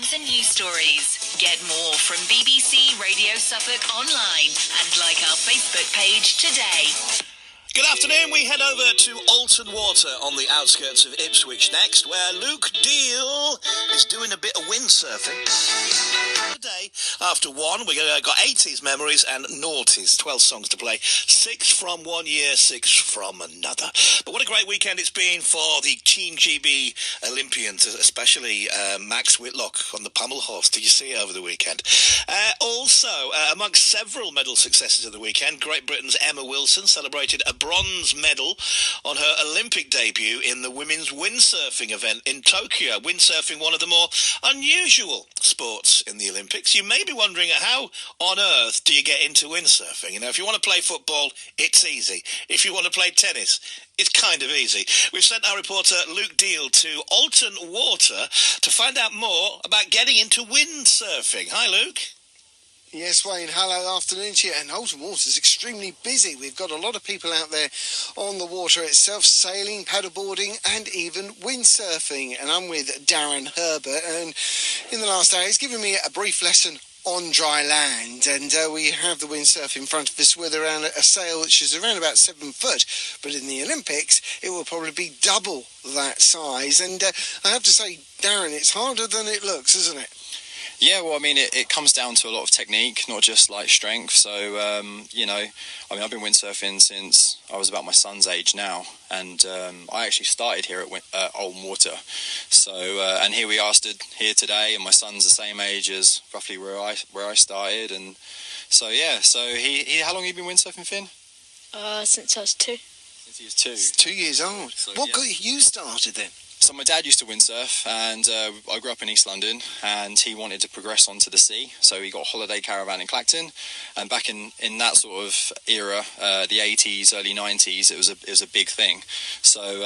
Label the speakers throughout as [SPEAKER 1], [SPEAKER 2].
[SPEAKER 1] programmes and news stories. Get more from BBC Radio Suffolk online and like our Facebook page today.
[SPEAKER 2] Good afternoon. We head over to Alton Water on the outskirts of Ipswich next, where Luke Deal is doing a bit of windsurfing. Today, after one, we've got 80s memories and noughties, 12 songs to play, 6 from one year, 6 from another. But what a great weekend it's been for the Team GB Olympians, especially Max Whitlock on the pommel horse. Did you see it over the weekend? Also, amongst several medal successes of the weekend, Great Britain's Emma Wilson celebrated a bronze medal on her Olympic debut in the women's windsurfing event in Tokyo. Windsurfing, one of the more unusual sports in the Olympics. You may be wondering, how on earth do you get into windsurfing? You know, if you want to play football, it's easy. If you want to play tennis, it's kind of easy. We've sent our reporter Luke Deal to Alton Water to find out more about getting into windsurfing. Hi, Luke.
[SPEAKER 3] Yes, Wayne, hello, afternoon to you. And Alton Water is extremely busy. We've got a lot of people out there on the water itself, sailing, paddleboarding and even windsurfing. And I'm with Darren Herbert, and in the last hour he's given me a brief lesson on dry land, and we have the windsurf in front of us with around a sail which is around about 7 foot, but in the Olympics it will probably be double that size. And I have to say, Darren, it's harder than it looks, isn't it?
[SPEAKER 4] Yeah, well, I mean, it comes down to a lot of technique, not just like strength. So, you know, I mean, I've been windsurfing since I was about my son's age now, and I actually started here at Alton Water. So, and here we are stood here today, and my son's the same age as roughly where I started, and so yeah. So he how long have you been windsurfing, Finn?
[SPEAKER 5] Since I was 2.
[SPEAKER 4] Since he was 2.
[SPEAKER 3] He's 2 years old.
[SPEAKER 4] So,
[SPEAKER 3] what
[SPEAKER 4] yeah.
[SPEAKER 3] got you started then?
[SPEAKER 4] So my dad used to windsurf, and I grew up in East London, and he wanted to progress onto the sea, so he got a holiday caravan in Clacton. And back in that sort of era, the 80s, early 90s, it was a big thing. So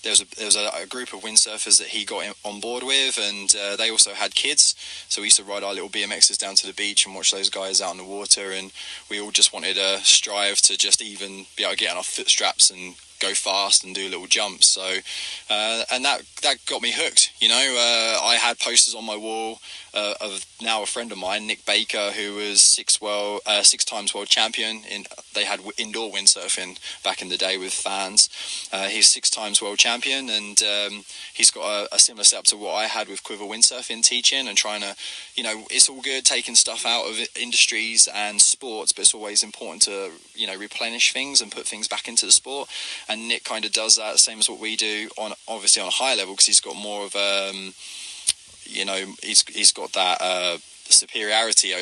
[SPEAKER 4] there was a group of windsurfers that he got on board with, and they also had kids. So we used to ride our little BMXs down to the beach and watch those guys out in the water, and we all just wanted to strive to just even be able to get on our foot straps and go fast and do little jumps. So and that got me hooked. You know, I had posters on my wall of now a friend of mine, Nick Baker, who was 6 times world champion. They had indoor windsurfing back in the day with fans. He's 6 times world champion, and he's got a similar setup to what I had with quiver windsurfing, teaching and trying to, you know, it's all good taking stuff out of industries and sports, but it's always important to, you know, replenish things and put things back into the sport. And Nick kind of does that, same as what we do, on obviously on a high level, because he's got more of you know, he's got that superiority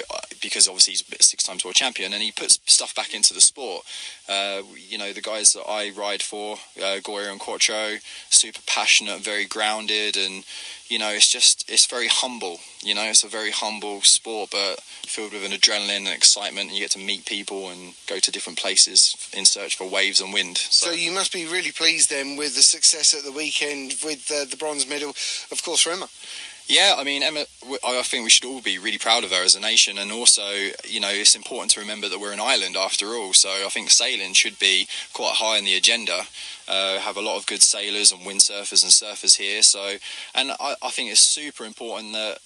[SPEAKER 4] because obviously he's 6 times world champion, and he puts stuff back into the sport. You know, the guys that I ride for, Goya and Quattro, super passionate, very grounded, and you know, it's very humble. You know, it's a very humble sport, but filled with an adrenaline and excitement, and you get to meet people and go to different places in search for waves and wind.
[SPEAKER 3] So you must be really pleased then with the success at the weekend with the bronze medal, of course, for Emma.
[SPEAKER 4] Yeah, I mean, Emma, I think we should all be really proud of her as a nation, and also, you know, it's important to remember that we're an island after all, so I think sailing should be quite high on the agenda. Have a lot of good sailors and windsurfers and surfers here, so, and I think it's super important that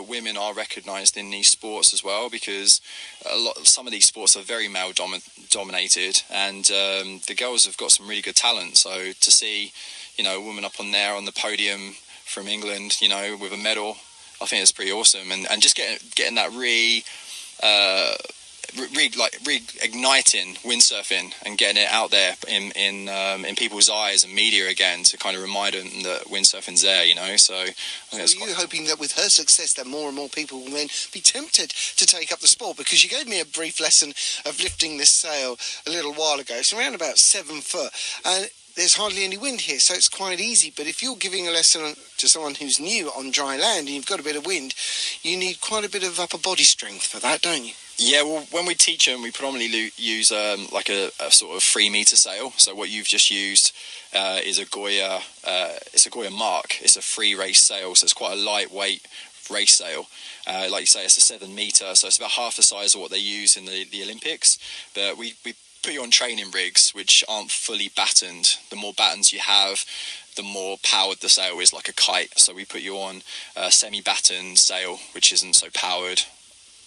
[SPEAKER 4] women are recognised in these sports as well, because some of these sports are very male dominated, and the girls have got some really good talent, so to see, you know, a woman up on there on the podium from England, you know, with a medal, I think it's pretty awesome, and just getting that reigniting windsurfing and getting it out there in people's eyes and media again, to kind of remind them that windsurfing's there, you know. So I think that's
[SPEAKER 3] are you hoping that with her success that more and more people will then be tempted to take up the sport? Because you gave me a brief lesson of lifting this sail a little while ago. It's around about 7 foot, and there's hardly any wind here, so it's quite easy. But if you're giving a lesson to someone who's new on dry land and you've got a bit of wind, you need quite a bit of upper body strength for that, don't you?
[SPEAKER 4] Yeah, well, when we teach them, we predominantly use like a sort of 3 metre sail. So what you've just used is a Goya. It's a Goya Mark. It's a free race sail, so it's quite a lightweight race sail. Like you say, it's a 7 metre, so it's about half the size of what they use in the Olympics. But we put you on training rigs which aren't fully battened. The more battens you have, the more powered the sail is, like a kite. So we put you on a semi-battened sail, which isn't so powered,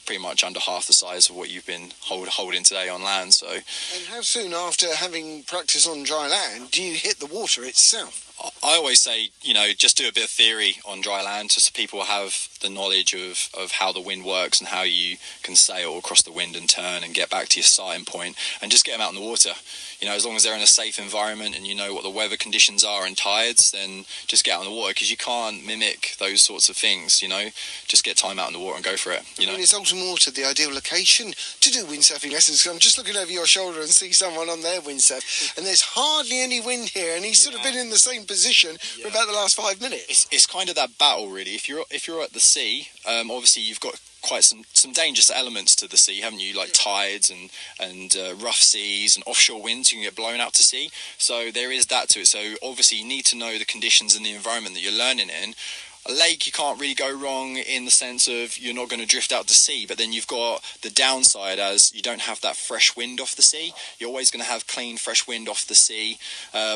[SPEAKER 4] pretty much under half the size of what you've been holding today on land. So,
[SPEAKER 3] and how soon after having practice on dry land do you hit the water itself?
[SPEAKER 4] I always say, just do a bit of theory on dry land, just so people have the knowledge of how the wind works and how you can sail across the wind and turn and get back to your starting point, and just get them out in the water. As long as they're in a safe environment and you know what the weather conditions are and tides, then just get out in the water, because you can't mimic those sorts of things. Just get time out in the water and go for it.
[SPEAKER 3] Is Alton Water the ideal location to do windsurfing lessons? I'm just looking over your shoulder and see someone on their windsurf, and there's hardly any wind here, and he's sort of been in the same position for about the last 5 minutes.
[SPEAKER 4] It's kind of that battle, really. If you're at the sea, obviously you've got quite some dangerous elements to the sea, haven't you? Like tides and rough seas and offshore winds. You can get blown out to sea. So there is that to it. So obviously you need to know the conditions and the environment that you're learning in. A lake, you can't really go wrong in the sense of you're not going to drift out to sea, but then you've got the downside as you don't have that fresh wind off the sea. You're always going to have clean, fresh wind off the sea,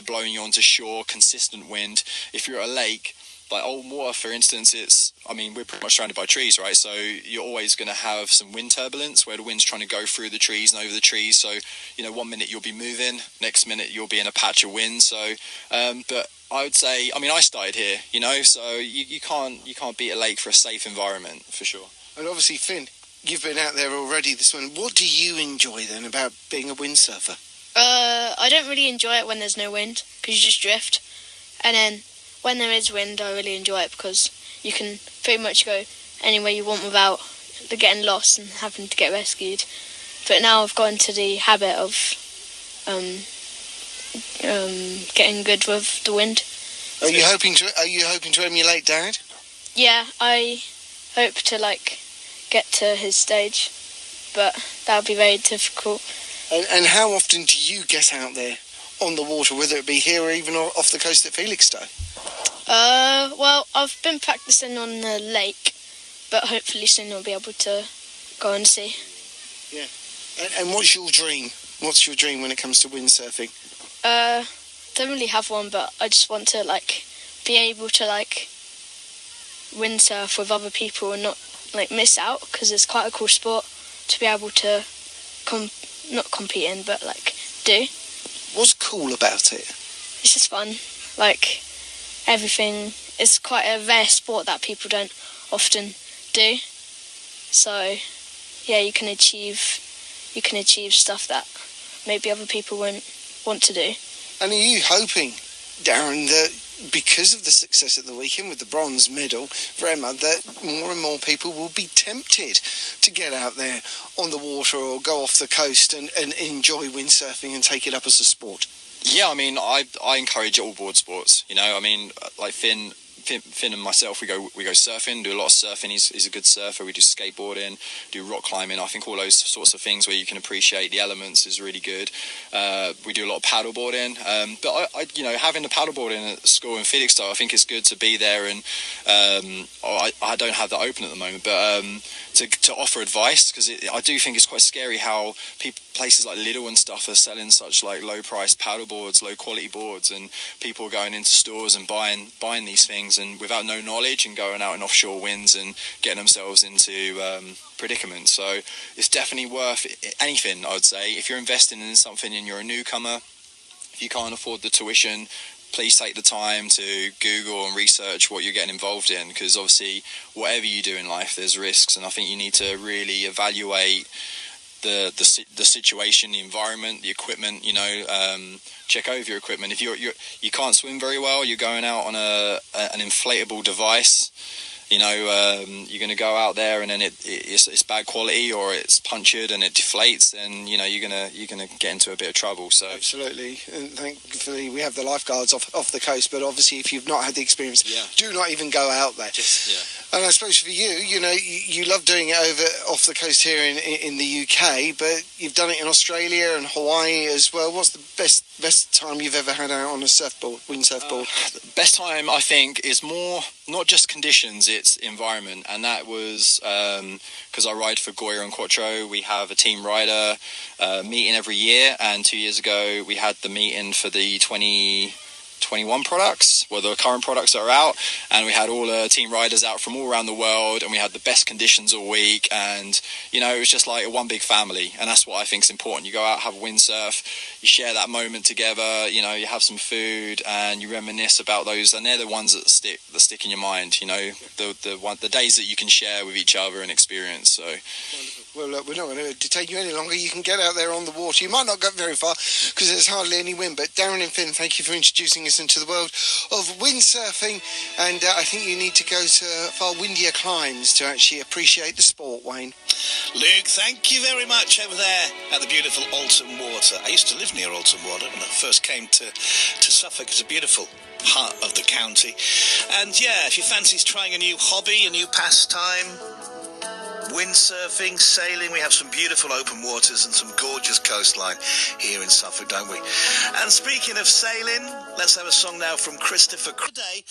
[SPEAKER 4] blowing you onto shore, consistent wind. If you're at a lake, like Alton Water, for instance, we're pretty much surrounded by trees, right? So you're always going to have some wind turbulence where the wind's trying to go through the trees and over the trees. So, 1 minute you'll be moving, next minute you'll be in a patch of wind. So, but I would say, I started here, so you can't beat a lake for a safe environment, for sure.
[SPEAKER 3] And obviously, Finn, you've been out there already this morning. What do you enjoy then about being a windsurfer?
[SPEAKER 5] I don't really enjoy it when there's no wind, because you just drift. And then when there is wind, I really enjoy it because you can pretty much go anywhere you want without getting lost and having to get rescued. But now I've got into the habit of getting good with the wind.
[SPEAKER 3] Are you hoping to emulate Dad?
[SPEAKER 5] Yeah, I hope to get to his stage, but that would be very difficult.
[SPEAKER 3] And how often do you get out there on the water, whether it be here or even off the coast at Felixstowe?
[SPEAKER 5] Well, I've been practicing on the lake, but hopefully soon I'll be able to go and see.
[SPEAKER 3] Yeah. And what's your dream? What's your dream when it comes to windsurfing?
[SPEAKER 5] Don't really have one, but I just want to be able to windsurf with other people and not miss out, because it's quite a cool sport to be able to not compete in, but do.
[SPEAKER 3] What's cool about it?
[SPEAKER 5] It's just fun. Everything. It's quite a rare sport that people don't often do. So, yeah, you can achieve stuff that maybe other people won't want to do.
[SPEAKER 3] And are you hoping, Darren, that because of the success at the weekend with the bronze medal for Emma, that more and more people will be tempted to get out there on the water or go off the coast and enjoy windsurfing and take it up as a sport?
[SPEAKER 4] Yeah, I encourage all board sports. Finn and myself, we go surfing, do a lot of surfing. He's a good surfer. We do skateboarding, do rock climbing. I think all those sorts of things where you can appreciate the elements is really good. We do a lot of paddleboarding. But I having the paddleboarding at school in Felixstowe, I think it's good to be there. And I don't have that open at the moment, but to offer advice, because I do think it's quite scary how places like Lidl and stuff are selling such low-priced paddleboards, low-quality boards, and people are going into stores and buying these things and without no knowledge and going out in offshore winds and getting themselves into predicaments. So it's definitely worth anything, I would say. If you're investing in something and you're a newcomer, if you can't afford the tuition, please take the time to Google and research what you're getting involved in, because obviously whatever you do in life, there's risks, and I think you need to really evaluate the situation, the environment, the equipment. Check over your equipment. If you can't swim very well, you're going out on an inflatable device. You're going to go out there and then it's bad quality or it's punctured and it deflates, and you're going to get into a bit of trouble. So
[SPEAKER 3] absolutely, and thankfully we have the lifeguards off the coast. But obviously, if you've not had the experience, do not even go out there. And I suppose for you, you love doing it off the coast here in the UK, but you've done it in Australia and Hawaii as well. What's the best time you've ever had out on a surfboard, windsurfboard?
[SPEAKER 4] Best time, I think, is more not just conditions, it's environment. And that was because I ride for Goya and Quattro. We have a team rider meeting every year, and 2 years ago we had the meeting for the 2021 products, well, the current products that are out, and we had all team riders out from all around the world, and we had the best conditions all week, and it was just like a one big family. And that's what I think is important. You go out, have a windsurf, you share that moment together, you have some food and you reminisce about those, and they're the ones that stick in your mind, the days that you can share with each other and experience. So
[SPEAKER 3] wonderful. Well, look, we're not going to detain you any longer. You can get out there on the water. You might not go very far because there's hardly any wind, but Darren and Finn, thank you for introducing us into the world of windsurfing, and I think you need to go to far windier climes to actually appreciate the sport, Wayne.
[SPEAKER 2] Luke, thank you very much over there at the beautiful Alton Water. I used to live near Alton Water when I first came to Suffolk. It's a beautiful part of the county. And yeah, if you fancy trying a new hobby, a new pastime, windsurfing, sailing, we have some beautiful open waters and some gorgeous coastline here in Suffolk, don't we? And speaking of sailing, let's have a song now from Christopher Day.